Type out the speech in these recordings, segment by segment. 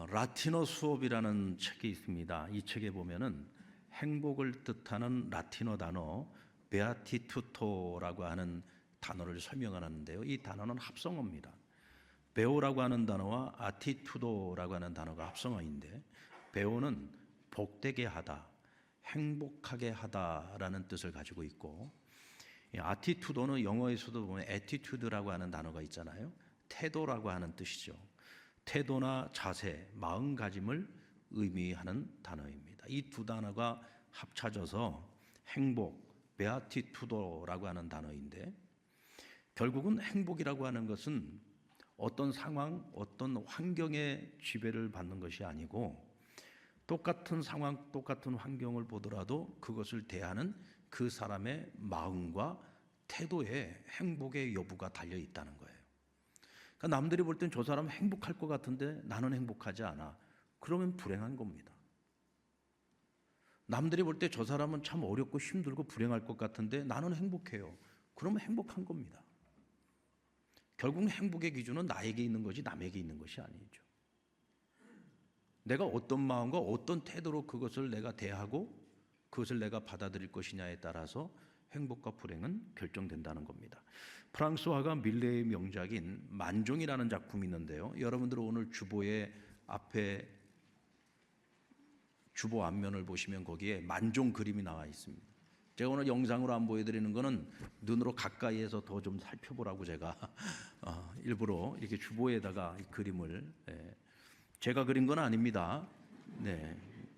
라틴어 수업이라는 책이 있습니다. 이 책에 보면은 행복을 뜻하는 라틴어 단어 베아티투토라고 하는 단어를 설명하는데요. 이 단어는 합성어입니다. 베오라고 하는 단어와 아티투도라고 하는 단어가 합성어인데, 베오는 복되게 하다, 행복하게 하다라는 뜻을 가지고 있고, 아티투도는 영어에서도 보면 에티튜드라고 하는 단어가 있잖아요. 태도라고 하는 뜻이죠. 태도나 자세, 마음가짐을 의미하는 단어입니다. 이 두 단어가 합쳐져서 행복, 베아티투도라고 하는 단어인데, 결국은 행복이라고 하는 것은 어떤 상황, 어떤 환경의 지배를 받는 것이 아니고, 똑같은 상황, 똑같은 환경을 보더라도 그것을 대하는 그 사람의 마음과 태도에 행복의 여부가 달려 있다는 거예요. 그러니까 남들이 볼 땐 저 사람 행복할 것 같은데 나는 행복하지 않아. 그러면 불행한 겁니다. 남들이 볼 때 저 사람은 참 어렵고 힘들고 불행할 것 같은데 나는 행복해요. 그러면 행복한 겁니다. 결국 행복의 기준은 나에게 있는 것이 남에게 있는 것이 아니죠. 내가 어떤 마음과 어떤 태도로 그것을 내가 대하고 그것을 내가 받아들일 것이냐에 따라서 행복과 불행은 결정된다는 겁니다. 프랑스 화가 밀레의 명작인 만종이라는 작품이 있는데요. 여러분들 오늘 주보의 앞에 주보 앞면을 보시면 거기에 만종 그림이 나와 있습니다. 제가 오늘 영상으로 안 보여드리는 거는 눈으로 가까이에서 더 좀 살펴보라고 제가 일부러 이렇게 주보에다가 이 그림을, 제가 그린 건 아닙니다.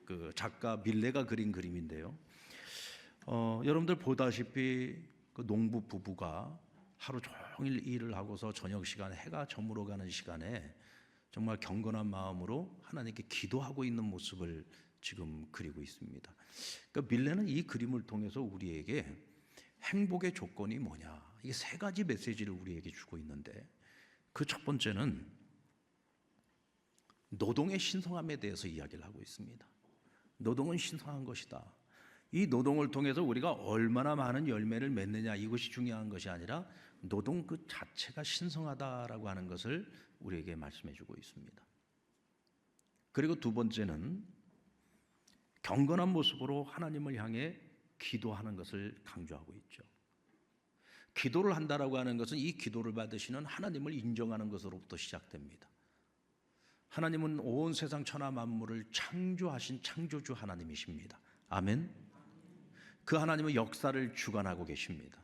그 작가 밀레가 그린 그림인데요. 여러분들 보다시피 그 농부 부부가 하루 종일 일을 하고서 저녁 시간에 해가 저물어 가는 시간에 정말 경건한 마음으로 하나님께 기도하고 있는 모습을 지금 그리고 있습니다. 그러니까 밀레는 이 그림을 통해서 우리에게 행복의 조건이 뭐냐, 이게 세 가지 메시지를 우리에게 주고 있는데, 그 첫 번째는 노동의 신성함에 대해서 이야기를 하고 있습니다. 노동은 신성한 것이다. 이 노동을 통해서 우리가 얼마나 많은 열매를 맺느냐, 이것이 중요한 것이 아니라 노동 그 자체가 신성하다라고 하는 것을 우리에게 말씀해 주고 있습니다. 그리고 두 번째는 경건한 모습으로 하나님을 향해 기도하는 것을 강조하고 있죠. 기도를 한다라고 하는 것은 이 기도를 받으시는 하나님을 인정하는 것으로부터 시작됩니다. 하나님은 온 세상 천하 만물을 창조하신 창조주 하나님이십니다. 아멘. 그 하나님은 역사를 주관하고 계십니다.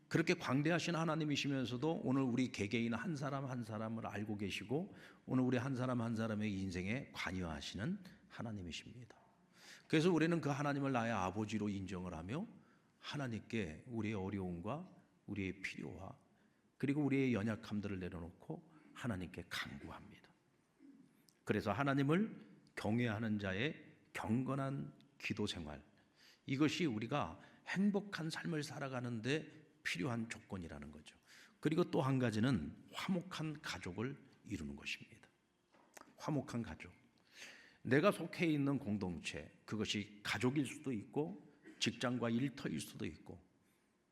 그렇게 광대하신 하나님이시면서도 오늘 우리 개개인 한 사람 한 사람을 알고 계시고 오늘 우리 한 사람 한 사람의 인생에 관여하시는 하나님이십니다. 그래서 우리는 그 하나님을 나의 아버지로 인정을 하며 하나님께 우리의 어려움과 우리의 필요와 그리고 우리의 연약함들을 내려놓고 하나님께 간구합니다. 그래서 하나님을 경외하는 자의 경건한 기도 생활, 이것이 우리가 행복한 삶을 살아가는데 필요한 조건이라는 거죠. 그리고 또 한 가지는 화목한 가족을 이루는 것입니다. 화목한 가족. 내가 속해 있는 공동체, 그것이 가족일 수도 있고 직장과 일터일 수도 있고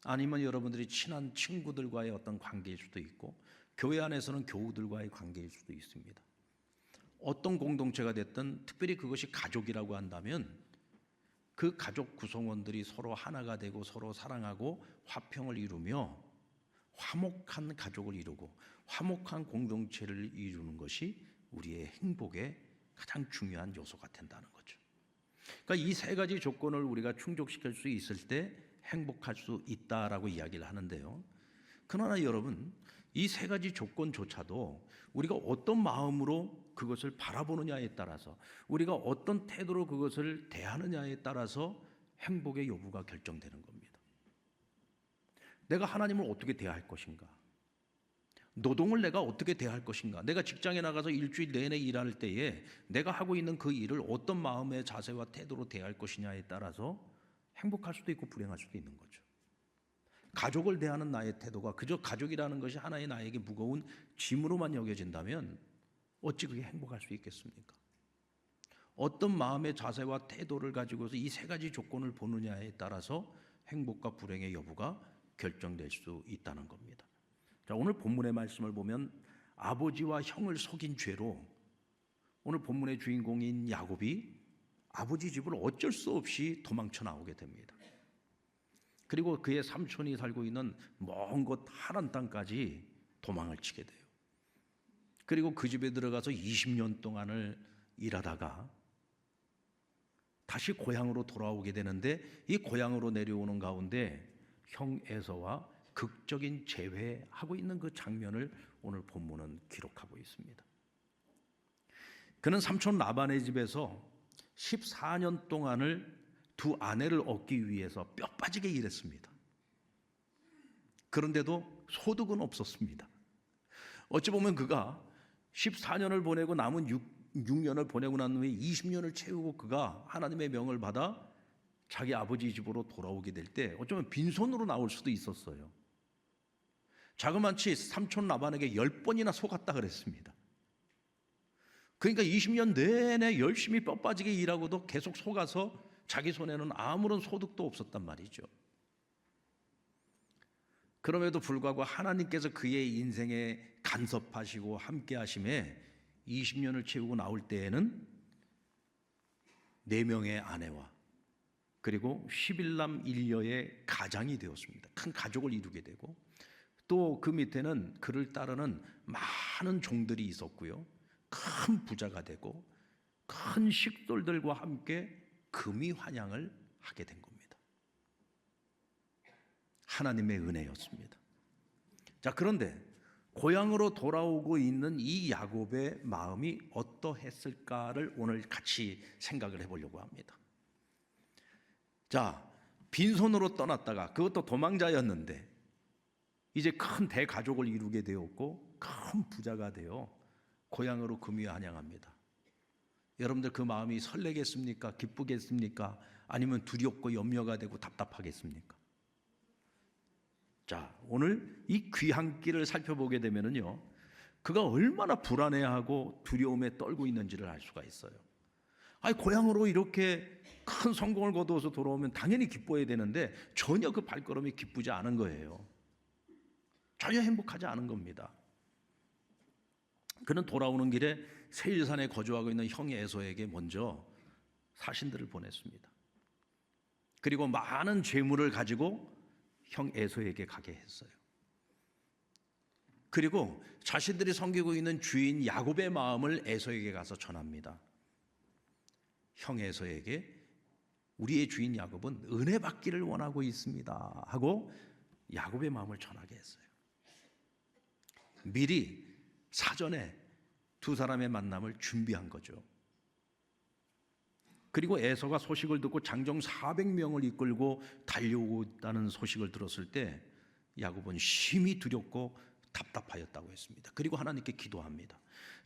아니면 여러분들이 친한 친구들과의 어떤 관계일 수도 있고 교회 안에서는 교우들과의 관계일 수도 있습니다. 어떤 공동체가 됐든 특별히 그것이 가족이라고 한다면 그 가족 구성원들이 서로 하나가 되고 서로 사랑하고 화평을 이루며 화목한 가족을 이루고 화목한 공동체를 이루는 것이 우리의 행복의 가장 중요한 요소가 된다는 거죠. 그러니까 이 세 가지 조건을 우리가 충족시킬 수 있을 때 행복할 수 있다라고 이야기를 하는데요. 그러나 여러분, 이 세 가지 조건조차도 우리가 어떤 마음으로 그것을 바라보느냐에 따라서 우리가 어떤 태도로 그것을 대하느냐에 따라서 행복의 여부가 결정되는 겁니다. 내가 하나님을 어떻게 대할 것인가? 노동을 내가 어떻게 대할 것인가? 내가 직장에 나가서 일주일 내내 일할 때에 내가 하고 있는 그 일을 어떤 마음의 자세와 태도로 대할 것이냐에 따라서 행복할 수도 있고 불행할 수도 있는 거죠. 가족을 대하는 나의 태도가 그저 가족이라는 것이 하나의 나에게 무거운 짐으로만 여겨진다면 어찌 그게 행복할 수 있겠습니까? 어떤 마음의 자세와 태도를 가지고서 이 세 가지 조건을 보느냐에 따라서 행복과 불행의 여부가 결정될 수 있다는 겁니다. 자, 오늘 본문의 말씀을 보면 아버지와 형을 속인 죄로 오늘 본문의 주인공인 야곱이 아버지 집을 어쩔 수 없이 도망쳐 나오게 됩니다. 그리고 그의 삼촌이 살고 있는 먼 곳 하란 땅까지 도망을 치게 돼요. 그리고 그 집에 들어가서 20년 동안을 일하다가 다시 고향으로 돌아오게 되는데, 이 고향으로 내려오는 가운데 형 에서와 극적인 재회하고 있는 그 장면을 오늘 본문은 기록하고 있습니다. 그는 삼촌 라반의 집에서 14년 동안을 두 아내를 얻기 위해서 뼈 빠지게 일했습니다. 그런데도 소득은 없었습니다. 어찌 보면 그가 14년을 보내고 남은 6년을 보내고 난 후에 20년을 채우고 그가 하나님의 명을 받아 자기 아버지 집으로 돌아오게 될 때 어쩌면 빈손으로 나올 수도 있었어요. 자그마치 삼촌 라반에게 10번이나 속았다 그랬습니다. 그러니까 20년 내내 열심히 뼈 빠지게 일하고도 계속 속아서 자기 손에는 아무런 소득도 없었단 말이죠. 그럼에도 불구하고 하나님께서 그의 인생에 간섭하시고 함께 하심에 20년을 채우고 나올 때에는 4명의 아내와 그리고 11남 1녀의 가장이 되었습니다. 큰 가족을 이루게 되고, 또 그 밑에는 그를 따르는 많은 종들이 있었고요, 큰 부자가 되고 큰 식솔들과 함께 금이 환양을 하게 된 겁니다. 하나님의 은혜였습니다. 자, 그런데 고향으로 돌아오고 있는 이 야곱의 마음이 어떠했을까를 오늘 같이 생각을 해보려고 합니다. 자, 빈손으로 떠났다가, 그것도 도망자였는데 이제 큰 대가족을 이루게 되었고 큰 부자가 되어 고향으로 금이 환양합니다. 여러분들 그 마음이 설레겠습니까? 기쁘겠습니까? 아니면 두렵고 염려가 되고 답답하겠습니까? 자, 오늘 이 귀한 길을 살펴보게 되면은요, 그가 얼마나 불안해하고 두려움에 떨고 있는지를 알 수가 있어요. 아니, 고향으로 이렇게 큰 성공을 거두어서 돌아오면 당연히 기뻐해야 되는데 전혀 그 발걸음이 기쁘지 않은 거예요. 전혀 행복하지 않은 겁니다. 그는 돌아오는 길에 세일산에 거주하고 있는 형 에서에게 먼저 사신들을 보냈습니다. 그리고 많은 재물을 가지고 형 에서에게 가게 했어요. 그리고 자신들이 섬기고 있는 주인 야곱의 마음을 에서에게 가서 전합니다. 형 에서에게 우리의 주인 야곱은 은혜 받기를 원하고 있습니다 하고 야곱의 마음을 전하게 했어요. 미리 사전에 두 사람의 만남을 준비한 거죠. 그리고 에서가 소식을 듣고 장정 400명을 이끌고 달려오고 있다는 소식을 들었을 때 야곱은 심히 두렵고 답답하였다고 했습니다. 그리고 하나님께 기도합니다.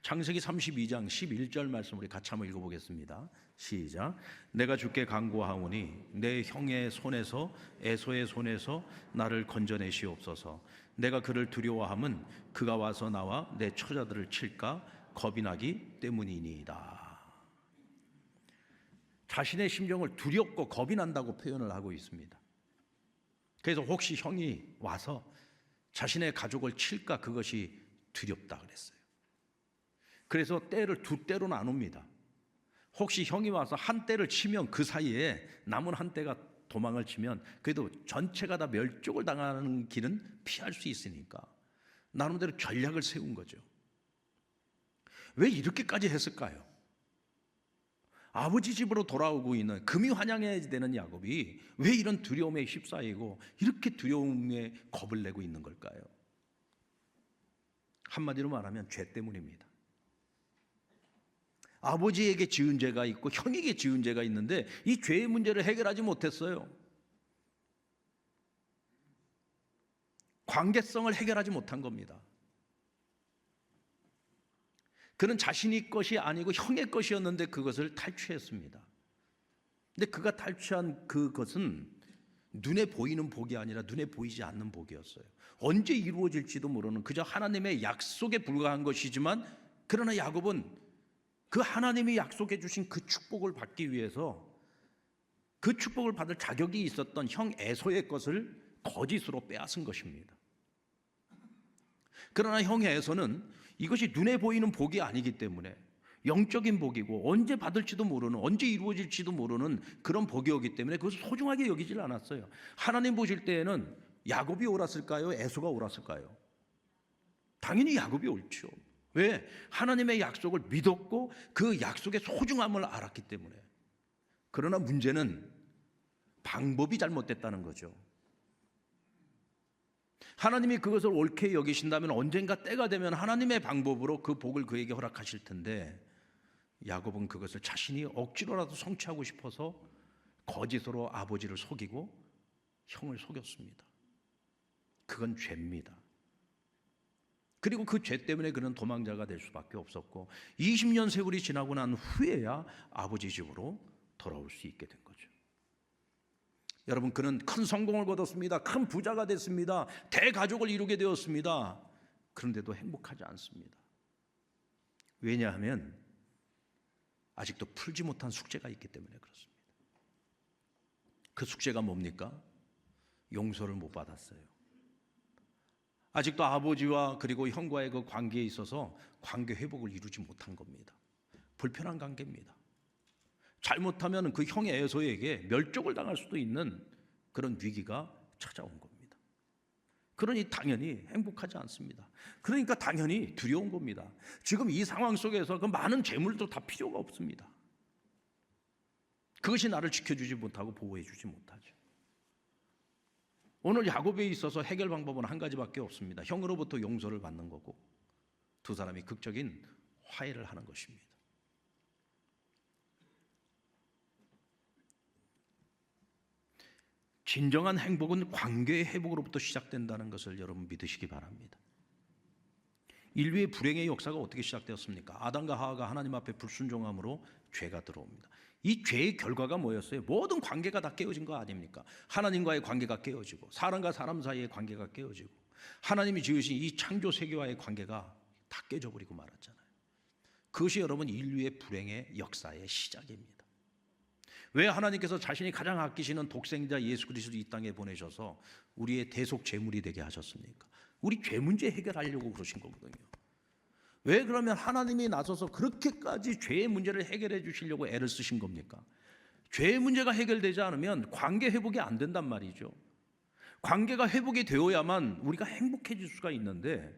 창세기 32장 11절 말씀 우리 같이 한번 읽어보겠습니다. 시작. 내가 주께 간구하오니 내 형의 손에서 에서의 손에서 나를 건져내시옵소서. 내가 그를 두려워함은 그가 와서 나와 내 처자들을 칠까 겁이 나기 때문이니이다. 자신의 심정을 두렵고 겁이 난다고 표현을 하고 있습니다. 그래서 혹시 형이 와서 자신의 가족을 칠까 그것이 두렵다 그랬어요. 그래서 때를 두 때로 나눕니다. 혹시 형이 와서 한 때를 치면 그 사이에 남은 한 때가 도망을 치면 그래도 전체가 다 멸족을 당하는 길은 피할 수 있으니까 나름대로 전략을 세운 거죠. 왜 이렇게까지 했을까요? 아버지 집으로 돌아오고 있는 금이 환영해야 되는 야곱이 왜 이런 두려움에 휩싸이고 이렇게 두려움에 겁을 내고 있는 걸까요? 한마디로 말하면 죄 때문입니다. 아버지에게 지은 죄가 있고 형에게 지은 죄가 있는데 이 죄의 문제를 해결하지 못했어요. 관계성을 해결하지 못한 겁니다. 그는 자신의 것이 아니고 형의 것이었는데 그것을 탈취했습니다. 근데 그가 탈취한 그것은 눈에 보이는 복이 아니라 눈에 보이지 않는 복이었어요. 언제 이루어질지도 모르는 그저 하나님의 약속에 불과한 것이지만, 그러나 야곱은 그 하나님이 약속해 주신 그 축복을 받기 위해서 그 축복을 받을 자격이 있었던 형 에서의 것을 거짓으로 빼앗은 것입니다. 그러나 형 에서는 이것이 눈에 보이는 복이 아니기 때문에 영적인 복이고 언제 받을지도 모르는, 언제 이루어질지도 모르는 그런 복이었기 때문에 그것을 소중하게 여기질 않았어요. 하나님 보실 때에는 야곱이 옳았을까요? 에서가 옳았을까요? 당연히 야곱이 옳죠. 왜? 하나님의 약속을 믿었고 그 약속의 소중함을 알았기 때문에. 그러나 문제는 방법이 잘못됐다는 거죠. 하나님이 그것을 옳게 여기신다면 언젠가 때가 되면 하나님의 방법으로 그 복을 그에게 허락하실 텐데, 야곱은 그것을 자신이 억지로라도 성취하고 싶어서 거짓으로 아버지를 속이고 형을 속였습니다. 그건 죄입니다. 그리고 그 죄 때문에 그는 도망자가 될 수밖에 없었고 20년 세월이 지나고 난 후에야 아버지 집으로 돌아올 수 있게 된 거죠. 여러분, 그는 큰 성공을 거뒀습니다. 큰 부자가 됐습니다. 대가족을 이루게 되었습니다. 그런데도 행복하지 않습니다. 왜냐하면 아직도 풀지 못한 숙제가 있기 때문에 그렇습니다. 그 숙제가 뭡니까? 용서를 못 받았어요. 아직도 아버지와 그리고 형과의 그 관계에 있어서 관계 회복을 이루지 못한 겁니다. 불편한 관계입니다. 잘못하면 그 형의 에서에게 멸족을 당할 수도 있는 그런 위기가 찾아온 겁니다. 그러니 당연히 행복하지 않습니다. 그러니까 당연히 두려운 겁니다. 지금 이 상황 속에서 그 많은 재물도 다 필요가 없습니다. 그것이 나를 지켜주지 못하고 보호해주지 못하죠. 오늘 야곱에 있어서 해결 방법은 한 가지밖에 없습니다. 형으로부터 용서를 받는 거고 두 사람이 극적인 화해를 하는 것입니다. 진정한 행복은 관계의 회복으로부터 시작된다는 것을 여러분 믿으시기 바랍니다. 인류의 불행의 역사가 어떻게 시작되었습니까? 아담과 하와가 하나님 앞에 불순종함으로 죄가 들어옵니다. 이 죄의 결과가 뭐였어요? 모든 관계가 다 깨어진 거 아닙니까? 하나님과의 관계가 깨어지고 사람과 사람 사이의 관계가 깨어지고 하나님이 지으신 이 창조 세계와의 관계가 다 깨져버리고 말았잖아요. 그것이 여러분 인류의 불행의 역사의 시작입니다. 왜 하나님께서 자신이 가장 아끼시는 독생자 예수 그리스도 이 땅에 보내셔서 우리의 대속 제물이 되게 하셨습니까? 우리 죄 문제 해결하려고 그러신 거거든요. 왜 그러면 하나님이 나서서 그렇게까지 죄의 문제를 해결해 주시려고 애를 쓰신 겁니까? 죄의 문제가 해결되지 않으면 관계 회복이 안 된단 말이죠. 관계가 회복이 되어야만 우리가 행복해질 수가 있는데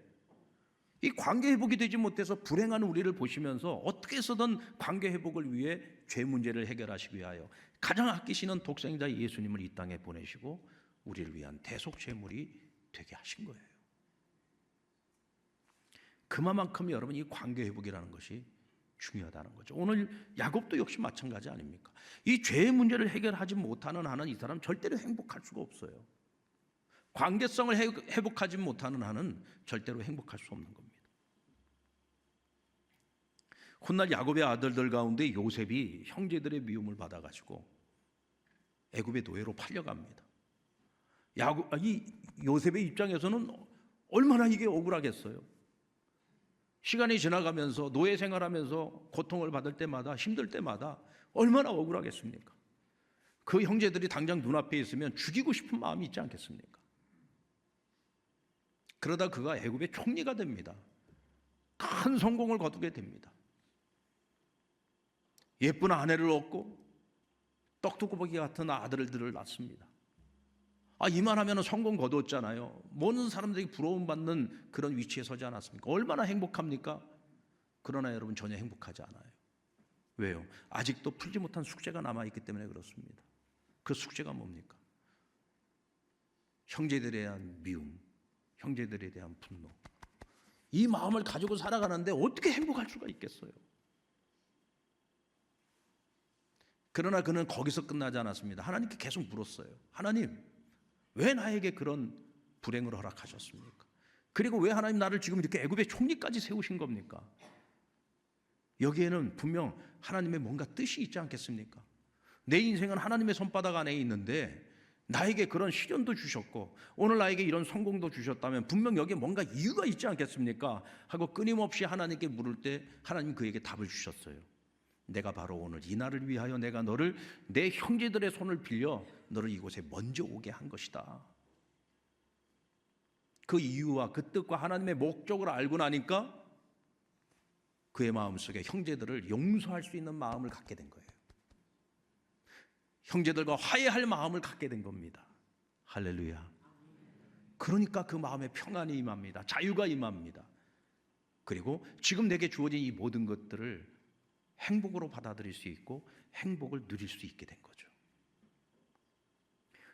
이 관계 회복이 되지 못해서 불행한 우리를 보시면서 어떻게 해서든 관계 회복을 위해 죄 문제를 해결하시기 위하여 가장 아끼시는 독생자 예수님을 이 땅에 보내시고 우리를 위한 대속 제물이 되게 하신 거예요. 그만큼 여러분 이 관계 회복이라는 것이 중요하다는 거죠. 오늘 야곱도 역시 마찬가지 아닙니까? 이 죄의 문제를 해결하지 못하는 한은 이 사람 절대로 행복할 수가 없어요. 관계성을 회복하지 못하는 한은 절대로 행복할 수 없는 겁니다. 훗날 야곱의 아들들 가운데 요셉이 형제들의 미움을 받아가지고 애굽의 노예로 팔려갑니다. 이 요셉의 입장에서는 얼마나 이게 억울하겠어요. 시간이 지나가면서 노예 생활하면서 고통을 받을 때마다 힘들 때마다 얼마나 억울하겠습니까? 그 형제들이 당장 눈앞에 있으면 죽이고 싶은 마음이 있지 않겠습니까? 그러다 그가 애굽의 총리가 됩니다. 큰 성공을 거두게 됩니다. 예쁜 아내를 얻고 떡두꺼비 같은 아들들을 낳습니다. 이만하면 성공 거두었잖아요. 모든 사람들이 부러움받는 그런 위치에 서지 않았습니까? 얼마나 행복합니까? 그러나 여러분 전혀 행복하지 않아요. 왜요? 아직도 풀지 못한 숙제가 남아있기 때문에 그렇습니다. 그 숙제가 뭡니까? 형제들에 대한 미움, 형제들에 대한 분노. 이 마음을 가지고 살아가는데 어떻게 행복할 수가 있겠어요? 그러나 그는 거기서 끝나지 않았습니다. 하나님께 계속 물었어요. 하나님, 왜 나에게 그런 불행을 허락하셨습니까? 그리고 왜 하나님 나를 지금 이렇게 애굽의 총리까지 세우신 겁니까? 여기에는 분명 하나님의 뭔가 뜻이 있지 않겠습니까? 내 인생은 하나님의 손바닥 안에 있는데 나에게 그런 시련도 주셨고 오늘 나에게 이런 성공도 주셨다면 분명 여기에 뭔가 이유가 있지 않겠습니까? 하고 끊임없이 하나님께 물을 때 하나님 그에게 답을 주셨어요. 내가 바로 오늘 이 날을 위하여 내가 너를 내 형제들의 손을 빌려 너를 이곳에 먼저 오게 한 것이다. 그 이유와 그 뜻과 하나님의 목적을 알고 나니까 그의 마음속에 형제들을 용서할 수 있는 마음을 갖게 된 거예요. 형제들과 화해할 마음을 갖게 된 겁니다. 할렐루야. 그러니까 그 마음에 평안이 임합니다. 자유가 임합니다. 그리고 지금 내게 주어진 이 모든 것들을 행복으로 받아들일 수 있고 행복을 누릴 수 있게 된 거죠.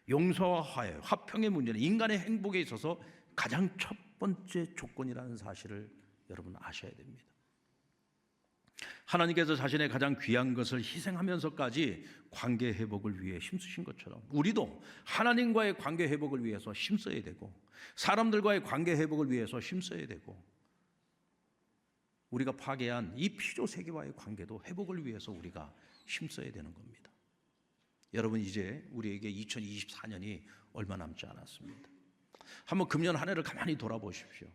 용서와 화해, 화평의 문제는 인간의 행복에 있어서 가장 첫 번째 조건이라는 사실을 여러분 아셔야 됩니다. 하나님께서 자신의 가장 귀한 것을 희생하면서까지 관계 회복을 위해 힘쓰신 것처럼 우리도 하나님과의 관계 회복을 위해서 힘써야 되고 사람들과의 관계 회복을 위해서 힘써야 되고 우리가 파괴한 이 피조 세계와의 관계도 회복을 위해서 우리가 힘써야 되는 겁니다. 여러분, 이제 우리에게 2024년이 얼마 남지 않았습니다. 한번 금년 한 해를 가만히 돌아보십시오.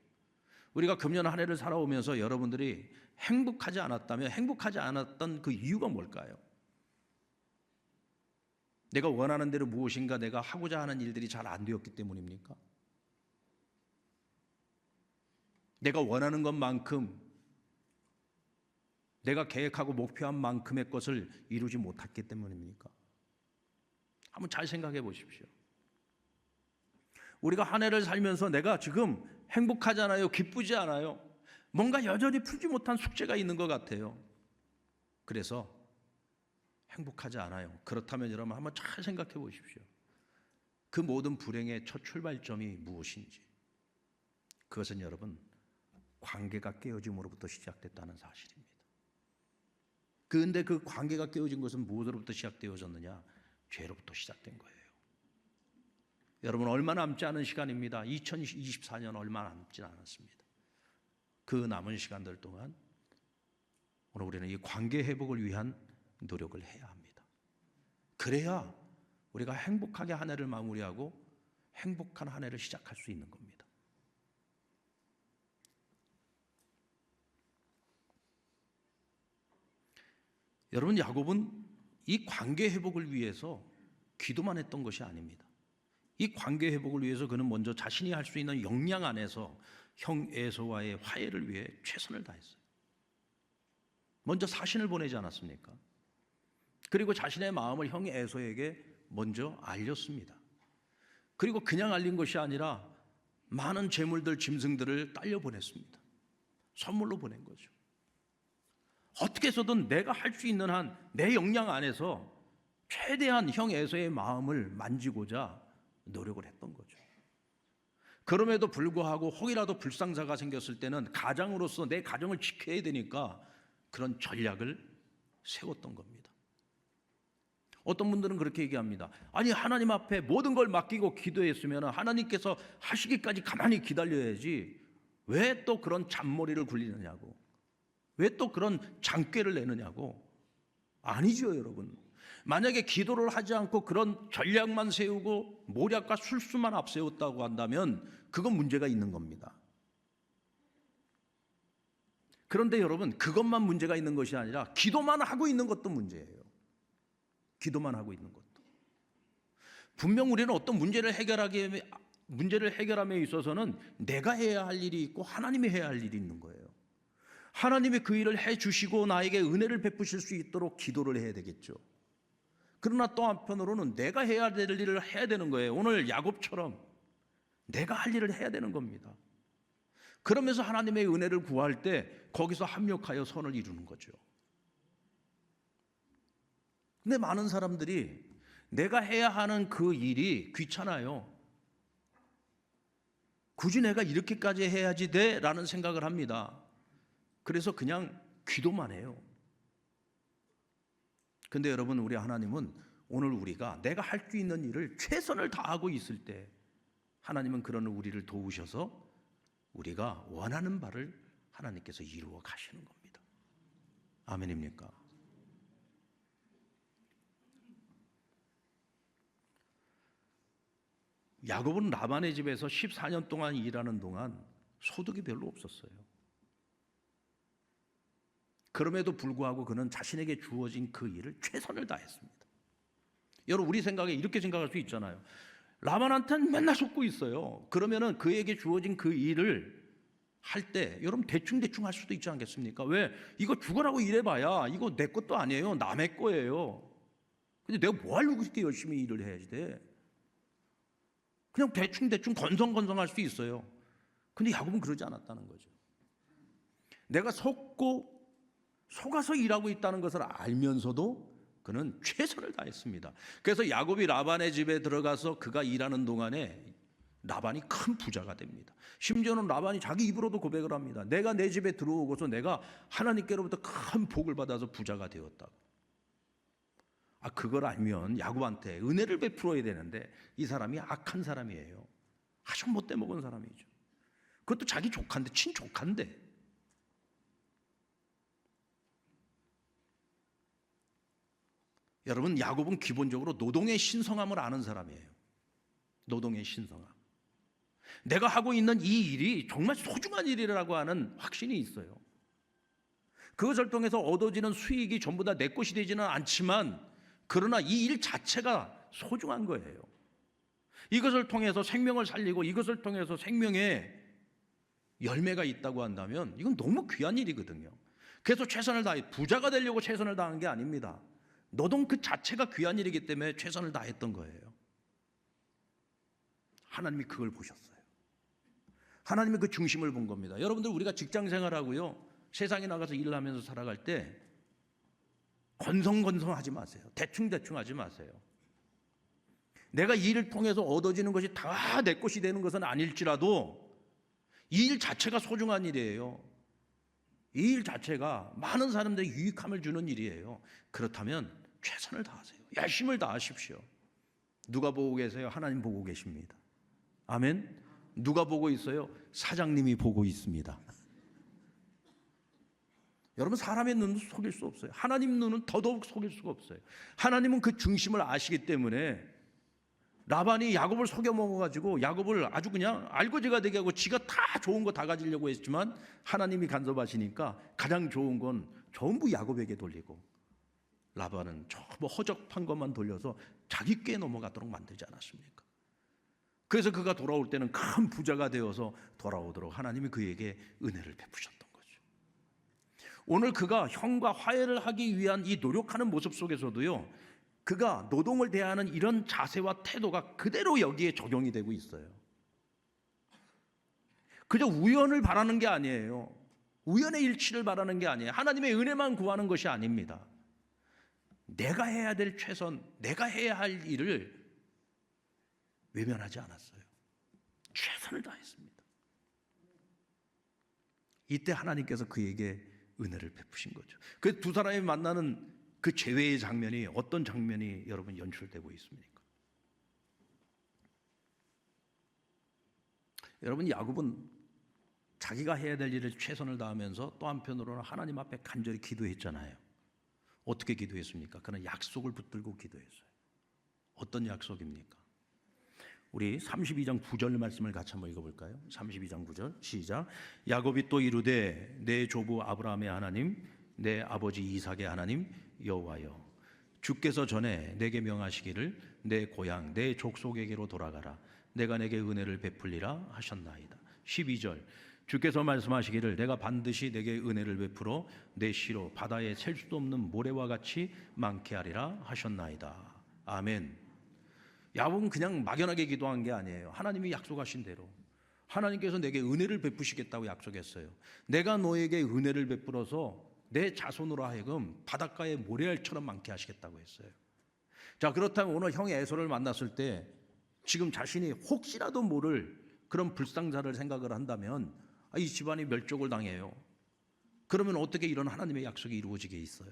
우리가 금년 한 해를 살아오면서 여러분들이 행복하지 않았다면 행복하지 않았던 그 이유가 뭘까요? 내가 원하는 대로 무엇인가 내가 하고자 하는 일들이 잘 안 되었기 때문입니까? 내가 원하는 것만큼 내가 계획하고 목표한 만큼의 것을 이루지 못했기 때문입니까? 한번 잘 생각해 보십시오. 우리가 한 해를 살면서 내가 지금 행복하지 않아요? 기쁘지 않아요? 뭔가 여전히 풀지 못한 숙제가 있는 것 같아요. 그래서 행복하지 않아요. 그렇다면 여러분 한번 잘 생각해 보십시오. 그 모든 불행의 첫 출발점이 무엇인지. 그것은 여러분 관계가 깨어짐으로부터 시작됐다는 사실입니다. 그런데 그 관계가 깨어진 것은 무엇으로부터 시작되어졌느냐? 죄로부터 시작된 거예요. 여러분 얼마 남지 않은 시간입니다. 2024년 얼마 남지 않았습니다. 그 남은 시간들 동안 오늘 우리는 이 관계 회복을 위한 노력을 해야 합니다. 그래야 우리가 행복하게 한 해를 마무리하고 행복한 한 해를 시작할 수 있는 겁니다. 여러분, 야곱은 이 관계 회복을 위해서 기도만 했던 것이 아닙니다. 이 관계 회복을 위해서 그는 먼저 자신이 할 수 있는 역량 안에서 형 에서와의 화해를 위해 최선을 다했어요. 먼저 사신을 보내지 않았습니까? 그리고 자신의 마음을 형 에서에게 먼저 알렸습니다. 그리고 그냥 알린 것이 아니라 많은 재물들, 짐승들을 딸려 보냈습니다. 선물로 보낸 거죠. 어떻게 해서든 내가 할 수 있는 한 내 역량 안에서 최대한 형 에서의 마음을 만지고자 노력을 했던 거죠. 그럼에도 불구하고 혹이라도 불상사가 생겼을 때는 가장으로서 내 가정을 지켜야 되니까 그런 전략을 세웠던 겁니다. 어떤 분들은 그렇게 얘기합니다. 아니, 하나님 앞에 모든 걸 맡기고 기도했으면 하나님께서 하시기까지 가만히 기다려야지 왜 또 그런 잔머리를 굴리느냐고, 왜 또 그런 장꾀를 내느냐고. 아니죠, 여러분. 만약에 기도를 하지 않고 그런 전략만 세우고 모략과 술수만 앞세웠다고 한다면 그건 문제가 있는 겁니다. 그런데 여러분, 그것만 문제가 있는 것이 아니라 기도만 하고 있는 것도 문제예요. 기도만 하고 있는 것도. 분명 우리는 어떤 문제를 해결함에 있어서는 내가 해야 할 일이 있고 하나님이 해야 할 일이 있는 거예요. 하나님이 그 일을 해주시고 나에게 은혜를 베푸실 수 있도록 기도를 해야 되겠죠. 그러나 또 한편으로는 내가 해야 될 일을 해야 되는 거예요. 오늘 야곱처럼 내가 할 일을 해야 되는 겁니다. 그러면서 하나님의 은혜를 구할 때 거기서 합력하여 선을 이루는 거죠. 근데 많은 사람들이 내가 해야 하는 그 일이 귀찮아요. 굳이 내가 이렇게까지 해야지 돼? 라는 생각을 합니다. 그래서 그냥 기도만 해요. 근데 여러분, 우리 하나님은 오늘 우리가 내가 할 수 있는 일을 최선을 다하고 있을 때 하나님은 그런 우리를 도우셔서 우리가 원하는 바를 하나님께서 이루어 가시는 겁니다. 아멘입니까? 야곱은 라반의 집에서 14년 동안 일하는 동안 소득이 별로 없었어요. 그럼에도 불구하고 그는 자신에게 주어진 그 일을 최선을 다했습니다. 여러분, 우리 생각에 이렇게 생각할 수 있잖아요. 라반한테는 맨날 속고 있어요. 그러면은 그에게 주어진 그 일을 할 때 여러분 대충 할 수도 있지 않겠습니까? 왜? 이거 죽으라고 일해봐야 이거 내 것도 아니에요. 남의 거예요. 근데 내가 뭐 하려고 그렇게 열심히 일을 해야지 돼? 그냥 대충 건성건성할 수 있어요. 근데 야곱은 그러지 않았다는 거죠. 내가 속아서 일하고 있다는 것을 알면서도 그는 최선을 다했습니다. 그래서 야곱이 라반의 집에 들어가서 그가 일하는 동안에 라반이 큰 부자가 됩니다. 심지어는 라반이 자기 입으로도 고백을 합니다. 내가 내 집에 들어오고서 내가 하나님께로부터 큰 복을 받아서 부자가 되었다고. 그걸 알면 야곱한테 은혜를 베풀어야 되는데 이 사람이 악한 사람이에요. 아주 못돼 먹은 사람이죠. 그것도 자기 조카인데, 친조카인데. 여러분, 야곱은 기본적으로 노동의 신성함을 아는 사람이에요. 노동의 신성함. 내가 하고 있는 이 일이 정말 소중한 일이라고 하는 확신이 있어요. 그것을 통해서 얻어지는 수익이 전부 다 내 것이 되지는 않지만 그러나 이 일 자체가 소중한 거예요. 이것을 통해서 생명을 살리고 이것을 통해서 생명의 열매가 있다고 한다면 이건 너무 귀한 일이거든요. 그래서 최선을 다해 부자가 되려고 최선을 다한 게 아닙니다. 노동 그 자체가 귀한 일이기 때문에 최선을 다했던 거예요. 하나님이 그걸 보셨어요. 하나님이 그 중심을 본 겁니다. 여러분들, 우리가 직장 생활하고요, 세상에 나가서 일을 하면서 살아갈 때 건성건성하지 마세요. 대충 하지 마세요. 내가 이 일을 통해서 얻어지는 것이 다 내 것이 되는 것은 아닐지라도 이 일 자체가 소중한 일이에요. 이 일 자체가 많은 사람들이 유익함을 주는 일이에요. 그렇다면 최선을 다하세요. 열심을 다하십시오. 누가 보고 계세요? 하나님 보고 계십니다. 아멘. 누가 보고 있어요? 사장님이 보고 있습니다. 여러분, 사람의 눈은 속일 수 없어요. 하나님 눈은 더더욱 속일 수가 없어요. 하나님은 그 중심을 아시기 때문에 라반이 야곱을 속여 먹어가지고 야곱을 아주 그냥 알거지가 되게 하고 지가 다 좋은 거 다 가지려고 했지만 하나님이 간섭하시니까 가장 좋은 건 전부 야곱에게 돌리고 라반은 전부 허접한 것만 돌려서 자기 꾀에 넘어가도록 만들지 않았습니까? 그래서 그가 돌아올 때는 큰 부자가 되어서 돌아오도록 하나님이 그에게 은혜를 베푸셨던 거죠. 오늘 그가 형과 화해를 하기 위한 이 노력하는 모습 속에서도요, 그가 노동을 대하는 이런 자세와 태도가 그대로 여기에 적용이 되고 있어요. 그저 우연을 바라는 게 아니에요. 우연의 일치를 바라는 게 아니에요. 하나님의 은혜만 구하는 것이 아닙니다. 내가 해야 될 최선, 내가 해야 할 일을 외면하지 않았어요. 최선을 다했습니다. 이때 하나님께서 그에게 은혜를 베푸신 거죠. 그 두 사람이 만나는 그 재회의 장면이 어떤 장면이 여러분 연출되고 있습니까? 여러분, 야곱은 자기가 해야 될 일을 최선을 다하면서 또 한편으로는 하나님 앞에 간절히 기도했잖아요. 어떻게 기도했습니까? 그는 약속을 붙들고 기도했어요. 어떤 약속입니까? 우리 32장 9절 말씀을 같이 한번 읽어볼까요? 32장 9절 시작. 야곱이 또 이르되 내 조부 아브라함의 하나님, 내 아버지 이삭의 하나님 여호와여, 주께서 전에 내게 명하시기를 내 고향 내 족속에게로 돌아가라, 내가 내게 은혜를 베풀리라 하셨나이다. 12절 주께서 말씀하시기를 내가 반드시 내게 은혜를 베풀어 내 시로 바다에 셀 수도 없는 모래와 같이 많게 하리라 하셨나이다. 아멘. 야곱은 그냥 막연하게 기도한 게 아니에요. 하나님이 약속하신 대로 하나님께서 내게 은혜를 베푸시겠다고 약속했어요. 내가 너에게 은혜를 베풀어서 내 자손으로 하여금 바닷가의 모래알처럼 많게 하시겠다고 했어요. 자, 그렇다면 오늘 형 에서를 만났을 때 지금 자신이 혹시라도 모를 그런 불상사를 생각을 한다면 이 집안이 멸족을 당해요. 그러면 어떻게 이런 하나님의 약속이 이루어지게 있어요?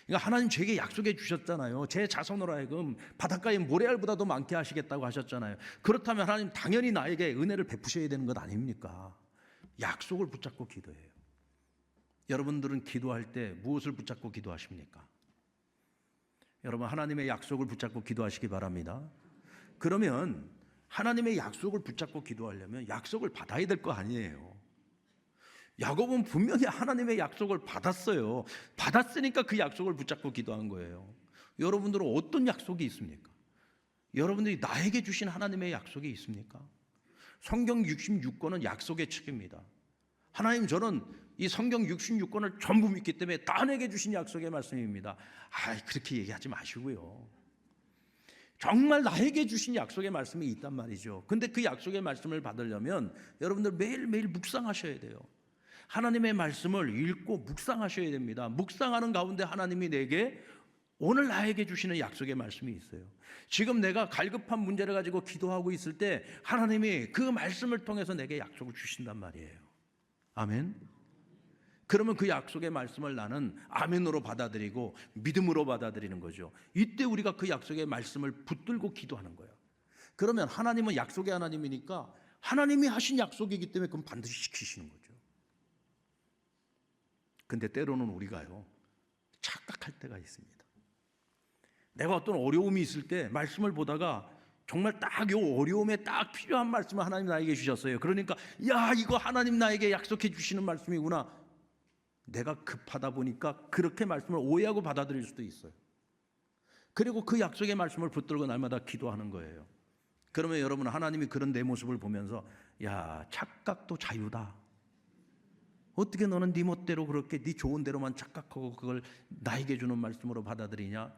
그러니까 하나님 제게 약속해 주셨잖아요. 제 자손으로 하여금 바닷가의 모래알보다도 많게 하시겠다고 하셨잖아요. 그렇다면 하나님 당연히 나에게 은혜를 베푸셔야 되는 것 아닙니까? 약속을 붙잡고 기도해요. 여러분들은 기도할 때 무엇을 붙잡고 기도하십니까? 여러분, 하나님의 약속을 붙잡고 기도하시기 바랍니다. 그러면 하나님의 약속을 붙잡고 기도하려면 약속을 받아야 될 거 아니에요. 야곱은 분명히 하나님의 약속을 받았어요. 받았으니까 그 약속을 붙잡고 기도한 거예요. 여러분들은 어떤 약속이 있습니까? 여러분들이 나에게 주신 하나님의 약속이 있습니까? 성경 66권은 약속의 책입니다. 하나님, 저는 이 성경 66권을 전부 믿기 때문에 다 내게 주신 약속의 말씀입니다. 그렇게 얘기하지 마시고요. 정말 나에게 주신 약속의 말씀이 있단 말이죠. 근데 그 약속의 말씀을 받으려면 여러분들 매일매일 묵상하셔야 돼요. 하나님의 말씀을 읽고 묵상하셔야 됩니다. 묵상하는 가운데 하나님이 내게 오늘 나에게 주시는 약속의 말씀이 있어요. 지금 내가 갈급한 문제를 가지고 기도하고 있을 때 하나님이 그 말씀을 통해서 내게 약속을 주신단 말이에요. 아멘. 그러면 그 약속의 말씀을 나는 아멘으로 받아들이고 믿음으로 받아들이는 거죠. 이때 우리가 그 약속의 말씀을 붙들고 기도하는 거예요. 그러면 하나님은 약속의 하나님이니까 하나님이 하신 약속이기 때문에 그건 반드시 지키시는 거죠. 근데 때로는 우리가요, 착각할 때가 있습니다. 내가 어떤 어려움이 있을 때 말씀을 보다가 정말 딱 이 어려움에 딱 필요한 말씀을 하나님 나에게 주셨어요. 그러니까 이거 하나님 나에게 약속해 주시는 말씀이구나. 내가 급하다 보니까 그렇게 말씀을 오해하고 받아들일 수도 있어요. 그리고 그 약속의 말씀을 붙들고 날마다 기도하는 거예요. 그러면 여러분, 하나님이 그런 내 모습을 보면서 착각도 자유다. 어떻게 너는 네 멋대로 그렇게 네 좋은 대로만 착각하고 그걸 나에게 주는 말씀으로 받아들이냐?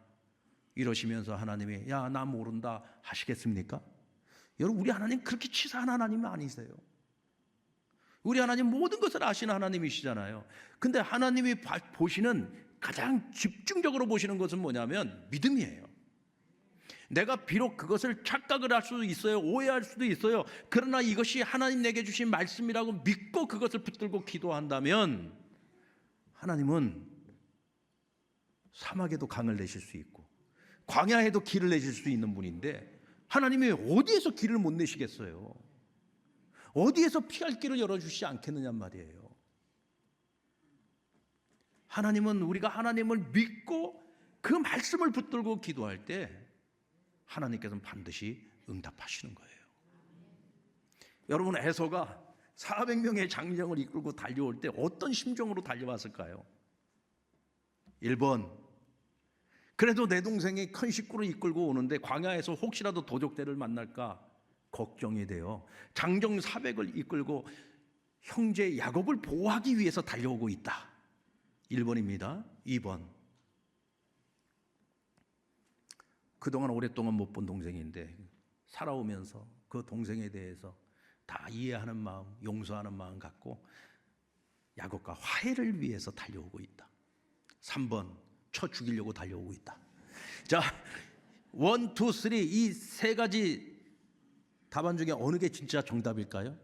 이러시면서 하나님이 나 모른다 하시겠습니까? 여러분, 우리 하나님 그렇게 치사한 하나님은 아니세요. 우리 하나님 모든 것을 아시는 하나님이시잖아요. 근데 하나님이 보시는, 가장 집중적으로 보시는 것은 뭐냐면 믿음이에요. 내가 비록 그것을 착각을 할 수도 있어요. 오해할 수도 있어요. 그러나 이것이 하나님 내게 주신 말씀이라고 믿고 그것을 붙들고 기도한다면 하나님은 사막에도 강을 내실 수 있고 광야에도 길을 내실 수 있는 분인데, 하나님이 어디에서 길을 못 내시겠어요? 어디에서 피할 길을 열어주시지 않겠느냐 말이에요. 하나님은 우리가 하나님을 믿고 그 말씀을 붙들고 기도할 때 하나님께서는 반드시 응답하시는 거예요. 여러분, 에서가 400명의 장정을 이끌고 달려올 때 어떤 심정으로 달려왔을까요? 1번, 그래도 내 동생이 큰 식구를 이끌고 오는데 광야에서 혹시라도 도적대를 만날까 걱정이 돼요. 장정 400을 이끌고 형제 야곱을 보호하기 위해서 달려오고 있다. 1번입니다. 2번, 그동안 오랫동안 못 본 동생인데 살아오면서 그 동생에 대해서 다 이해하는 마음, 용서하는 마음 갖고 야곱과 화해를 위해서 달려오고 있다. 3번, 쳐 죽이려고 달려오고 있다. 자, 1, 2, 3 이 세 가지 답안 중에 어느 게 진짜 정답일까요?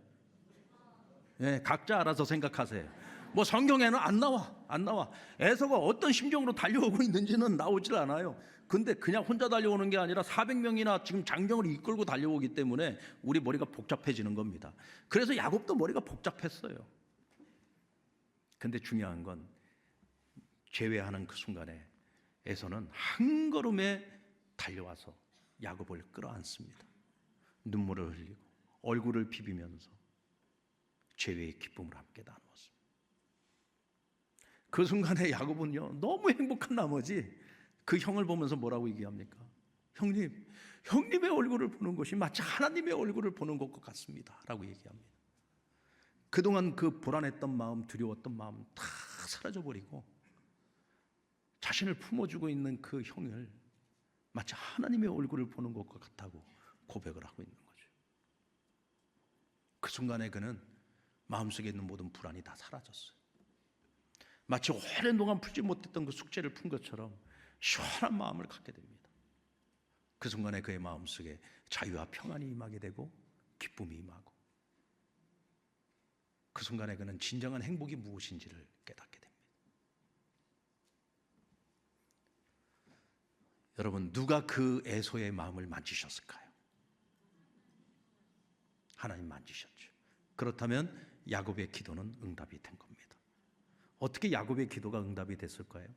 각자 알아서 생각하세요. 뭐 성경에는 안 나와. 에서가 어떤 심정으로 달려오고 있는지는 나오질 않아요. 근데 그냥 혼자 달려오는 게 아니라 400명이나 지금 장정을 이끌고 달려오기 때문에 우리 머리가 복잡해지는 겁니다. 그래서 야곱도 머리가 복잡했어요. 근데 중요한 건 제외하는 그 순간에 에서는 한 걸음에 달려와서 야곱을 끌어안습니다. 눈물을 흘리고 얼굴을 비비면서 죄의 기쁨을 함께 나누었습니다. 그 순간에 야곱은요, 너무 행복한 나머지 그 형을 보면서 뭐라고 얘기합니까? 형님의 얼굴을 보는 것이 마치 하나님의 얼굴을 보는 것과 같습니다 라고 얘기합니다. 그동안 그 불안했던 마음, 두려웠던 마음 다 사라져버리고 자신을 품어주고 있는 그 형을 마치 하나님의 얼굴을 보는 것과 같다고 고백을 하고 있는 거죠. 그 순간에 그는 마음속에 있는 모든 불안이 다 사라졌어요. 마치 오랜 동안 풀지 못했던 그 숙제를 푼 것처럼 시원한 마음을 갖게 됩니다. 그 순간에 그의 마음속에 자유와 평안이 임하게 되고 기쁨이 임하고, 그 순간에 그는 진정한 행복이 무엇인지를 깨닫게 됩니다. 여러분, 누가 그 에서의 마음을 만지셨을까요? 하나님 만지셨죠. 그렇다면 야곱의 기도는 응답이 된 겁니다. 어떻게 야곱의 기도가 응답이 됐을까요?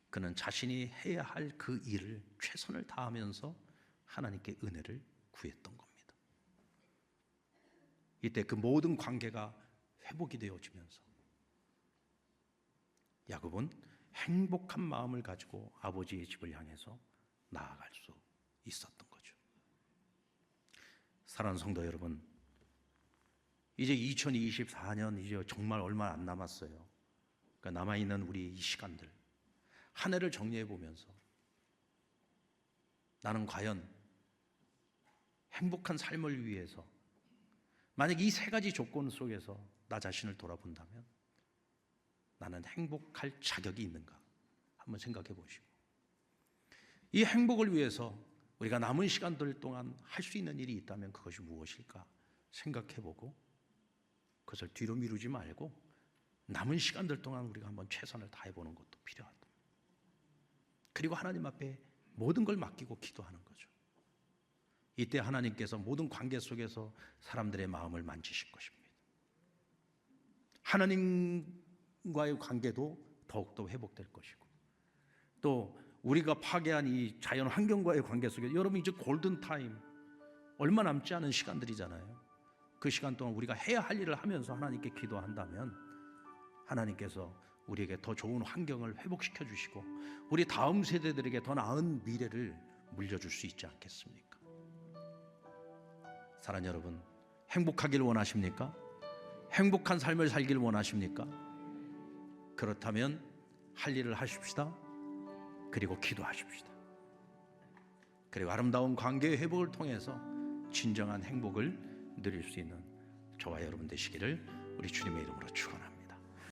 그는 자신이 해야 할 그 일을 최선을 다하면서 하나님께 은혜를 구했던 겁니다. 이때 그 모든 관계가 회복이 되어지면서 야곱은 행복한 마음을 가지고 아버지의 집을 향해서 나아갈 수 있었던 거죠. 사랑하는 성도 여러분, 이제 2024년 이제 정말 얼마 안 남았어요. 그러니까 남아있는 우리 이 시간들 한 해를 정리해 보면서 나는 과연 행복한 삶을 위해서 만약 이 세 가지 조건 속에서 나 자신을 돌아본다면 나는 행복할 자격이 있는가 한번 생각해 보시고, 이 행복을 위해서 우리가 남은 시간들 동안 할 수 있는 일이 있다면 그것이 무엇일까 생각해 보고, 그것을 뒤로 미루지 말고 남은 시간들 동안 우리가 한번 최선을 다해 보는 것도 필요하다. 그리고 하나님 앞에 모든 걸 맡기고 기도하는 거죠. 이때 하나님께서 모든 관계 속에서 사람들의 마음을 만지실 것입니다. 하나님과의 관계도 더욱더 회복될 것이고, 또 우리가 파괴한 이 자연 환경과의 관계 속에 여러분 이제 골든타임 얼마 남지 않은 시간들이잖아요. 그 시간 동안 우리가 해야 할 일을 하면서 하나님께 기도한다면 하나님께서 우리에게 더 좋은 환경을 회복시켜 주시고 우리 다음 세대들에게 더 나은 미래를 물려줄 수 있지 않겠습니까? 사랑하는 여러분, 행복하길 원하십니까? 행복한 삶을 살길 원하십니까? 그렇다면 할 일을 하십시다. 그리고 기도하십시다. 그리고 아름다운 관계의 회복을 통해서 진정한 행복을 누릴 수 있는 저와 여러분 되시기를 우리 주님의 이름으로 축원합니다.